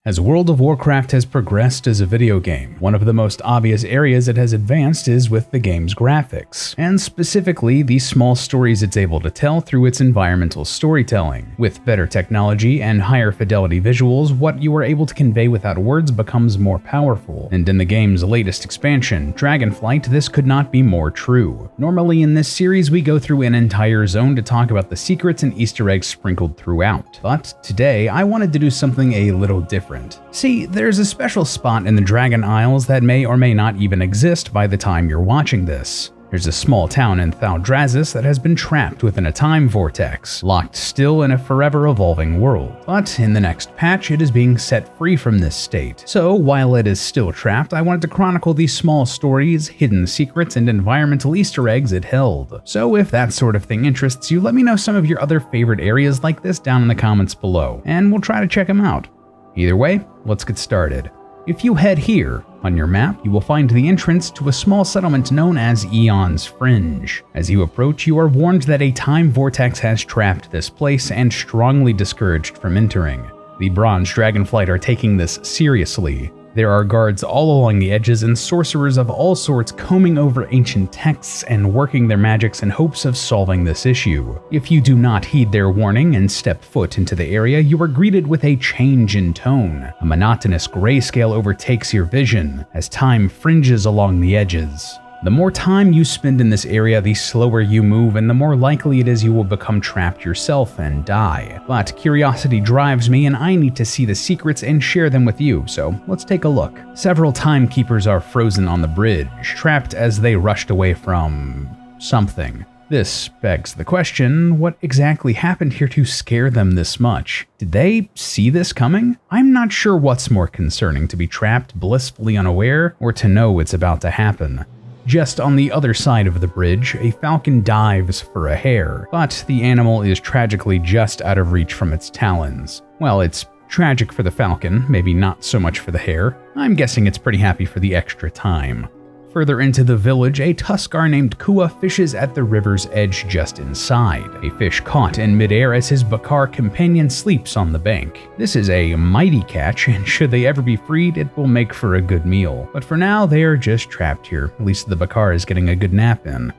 As World of Warcraft has progressed as a video game, one of the most obvious areas it has advanced is with the game's graphics, and specifically the small stories it's able to tell through its environmental storytelling. With better technology and higher fidelity visuals, what you are able to convey without words becomes more powerful, and in the game's latest expansion, Dragonflight, this could not be more true. Normally in this series we go through an entire zone to talk about the secrets and Easter eggs sprinkled throughout, but today I wanted to do something a little different. See, there's a special spot in the Dragon Isles that may or may not even exist by the time you're watching this. There's a small town in Thaldraszus that has been trapped within a time vortex, locked still in a forever evolving world. But in the next patch, it is being set free from this state. So while it is still trapped, I wanted to chronicle these small stories, hidden secrets, and environmental Easter eggs it held. So if that sort of thing interests you, let me know some of your other favorite areas like this down in the comments below, and we'll try to check them out. Either way, let's get started. If you head here, on your map, you will find the entrance to a small settlement known as Eon's Fringe. As you approach, you are warned that a time vortex has trapped this place and strongly discouraged from entering. The Bronze Dragonflight are taking this seriously. There are guards all along the edges and sorcerers of all sorts combing over ancient texts and working their magics in hopes of solving this issue. If you do not heed their warning and step foot into the area, you are greeted with a change in tone. A monotonous grayscale overtakes your vision as time fringes along the edges. The more time you spend in this area, the slower you move and the more likely it is you will become trapped yourself and die. But curiosity drives me and I need to see the secrets and share them with you, so let's take a look. Several Timekeepers are frozen on the bridge, trapped as they rushed away from something. This begs the question, what exactly happened here to scare them this much? Did they see this coming? I'm not sure what's more concerning, to be trapped blissfully unaware or to know it's about to happen. Just on the other side of the bridge, a falcon dives for a hare, but the animal is tragically just out of reach from its talons. Well, it's tragic for the falcon, maybe not so much for the hare. I'm guessing it's pretty happy for the extra time. Further into the village, a Tuskar named Kua fishes at the river's edge just inside, a fish caught in midair as his Bakar companion sleeps on the bank. This is a mighty catch, and should they ever be freed, it will make for a good meal. But for now, they are just trapped here, at least the Bakar is getting a good nap in.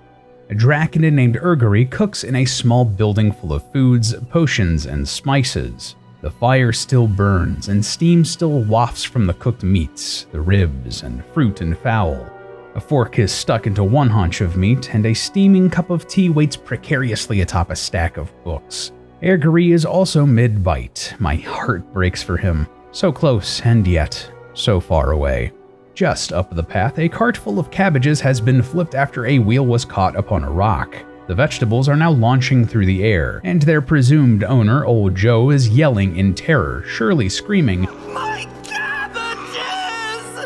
A Draconid named Urgari cooks in a small building full of foods, potions, and spices. The fire still burns, and steam still wafts from the cooked meats, the ribs, and fruit and fowl. A fork is stuck into one haunch of meat, and a steaming cup of tea waits precariously atop a stack of books. Urgari is also mid-bite. My heart breaks for him. So close, and yet so far away. Just up the path, a cart full of cabbages has been flipped after a wheel was caught upon a rock. The vegetables are now launching through the air, and their presumed owner, Old Joe, is yelling in terror, surely screaming, "My cabbages!"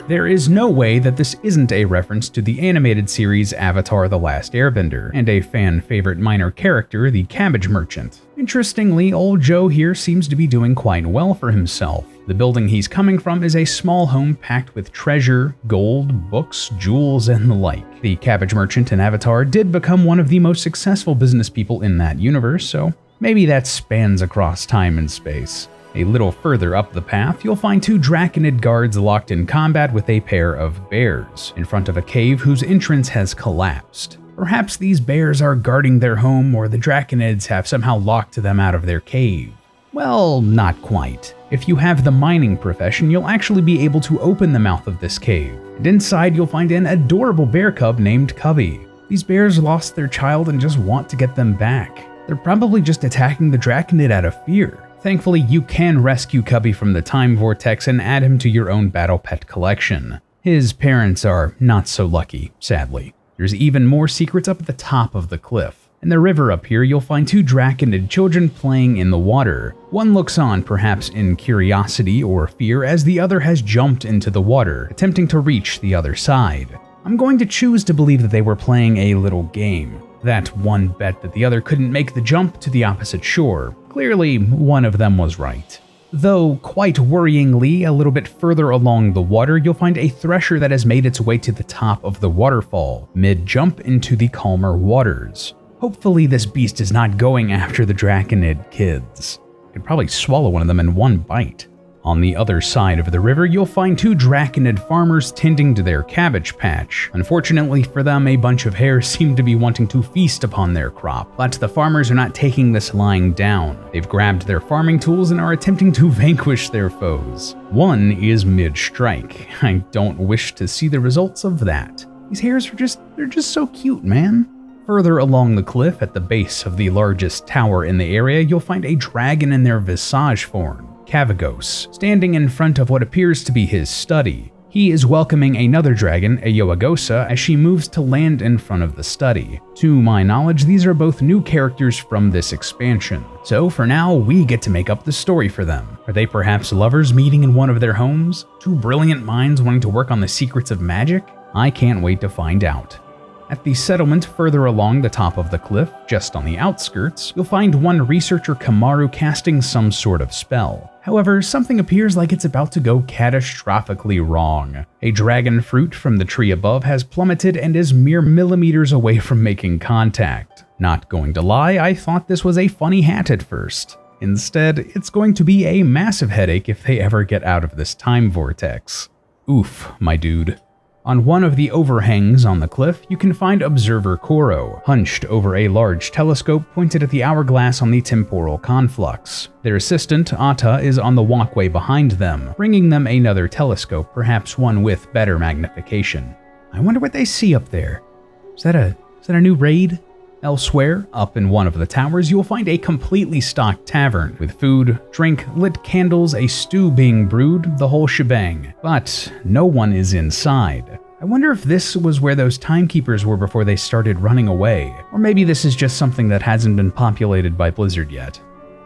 There is no way that this isn't a reference to the animated series Avatar: The Last Airbender, and a fan-favorite minor character, the Cabbage Merchant. Interestingly, Old Joe here seems to be doing quite well for himself. The building he's coming from is a small home packed with treasure, gold, books, jewels, and the like. The Cabbage Merchant in Avatar did become one of the most successful business people in that universe, so maybe that spans across time and space. A little further up the path, you'll find two Draconid guards locked in combat with a pair of bears, in front of a cave whose entrance has collapsed. Perhaps these bears are guarding their home, or the Draconids have somehow locked them out of their cave. Well, not quite. If you have the mining profession, you'll actually be able to open the mouth of this cave, and inside you'll find an adorable bear cub named Cubby. These bears lost their child and just want to get them back. They're probably just attacking the Draconid out of fear. Thankfully, you can rescue Cubby from the time vortex and add him to your own battle pet collection. His parents are not so lucky, sadly. There's even more secrets up at the top of the cliff. In the river up here, you'll find two Draconid children playing in the water. One looks on, perhaps in curiosity or fear, as the other has jumped into the water, attempting to reach the other side. I'm going to choose to believe that they were playing a little game. That one bet that the other couldn't make the jump to the opposite shore. Clearly, one of them was right. Though, quite worryingly, a little bit further along the water, you'll find a thresher that has made its way to the top of the waterfall, mid-jump into the calmer waters. Hopefully this beast is not going after the Draconid Kids. I could probably swallow one of them in one bite. On the other side of the river, you'll find two Draconid farmers tending to their cabbage patch. Unfortunately for them, a bunch of hares seem to be wanting to feast upon their crop, but the farmers are not taking this lying down. They've grabbed their farming tools and are attempting to vanquish their foes. One is mid-strike. I don't wish to see the results of that. These hares they're just so cute, man. Further along the cliff, at the base of the largest tower in the area, you'll find a dragon in their visage form, Cavagos, standing in front of what appears to be his study. He is welcoming another dragon, Ayoagosa, as she moves to land in front of the study. To my knowledge, these are both new characters from this expansion. So for now, we get to make up the story for them. Are they perhaps lovers meeting in one of their homes? Two brilliant minds wanting to work on the secrets of magic? I can't wait to find out. At the settlement further along the top of the cliff, just on the outskirts, you'll find one researcher Kamaru casting some sort of spell. However, something appears like it's about to go catastrophically wrong. A dragon fruit from the tree above has plummeted and is mere millimeters away from making contact. Not going to lie, I thought this was a funny hat at first. Instead, it's going to be a massive headache if they ever get out of this time vortex. Oof, my dude. On one of the overhangs on the cliff, you can find observer Koro, hunched over a large telescope pointed at the hourglass on the temporal conflux. Their assistant, Atta, is on the walkway behind them, bringing them another telescope, perhaps one with better magnification. I wonder what they see up there. Is that a new raid? Elsewhere, up in one of the towers, you'll find a completely stocked tavern, with food, drink, lit candles, a stew being brewed, the whole shebang. But no one is inside. I wonder if this was where those Timekeepers were before they started running away, or maybe this is just something that hasn't been populated by Blizzard yet.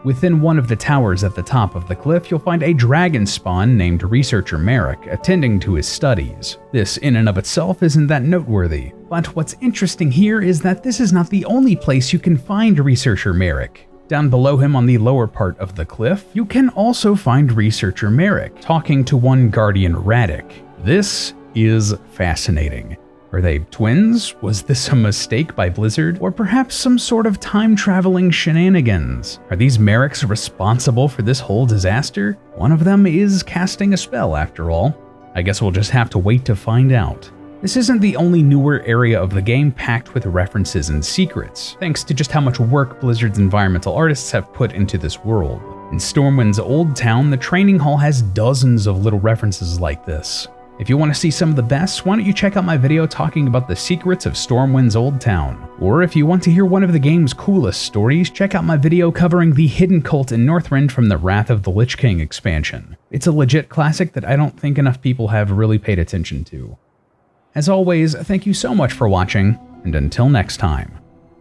Within one of the towers at the top of the cliff, you'll find a dragon spawn named Researcher Merrick attending to his studies. This in and of itself isn't that noteworthy, but what's interesting here is that this is not the only place you can find Researcher Merrick. Down below him on the lower part of the cliff, you can also find Researcher Merrick talking to one Guardian Radic. This is fascinating. Are they twins? Was this a mistake by Blizzard? Or perhaps some sort of time-traveling shenanigans? Are these Merricks responsible for this whole disaster? One of them is casting a spell, after all. I guess we'll just have to wait to find out. This isn't the only newer area of the game packed with references and secrets, thanks to just how much work Blizzard's environmental artists have put into this world. In Stormwind's Old Town, the training hall has dozens of little references like this. If you want to see some of the best, why don't you check out my video talking about the secrets of Stormwind's Old Town. Or if you want to hear one of the game's coolest stories, check out my video covering the hidden cult in Northrend from the Wrath of the Lich King expansion. It's a legit classic that I don't think enough people have really paid attention to. As always, thank you so much for watching, and until next time.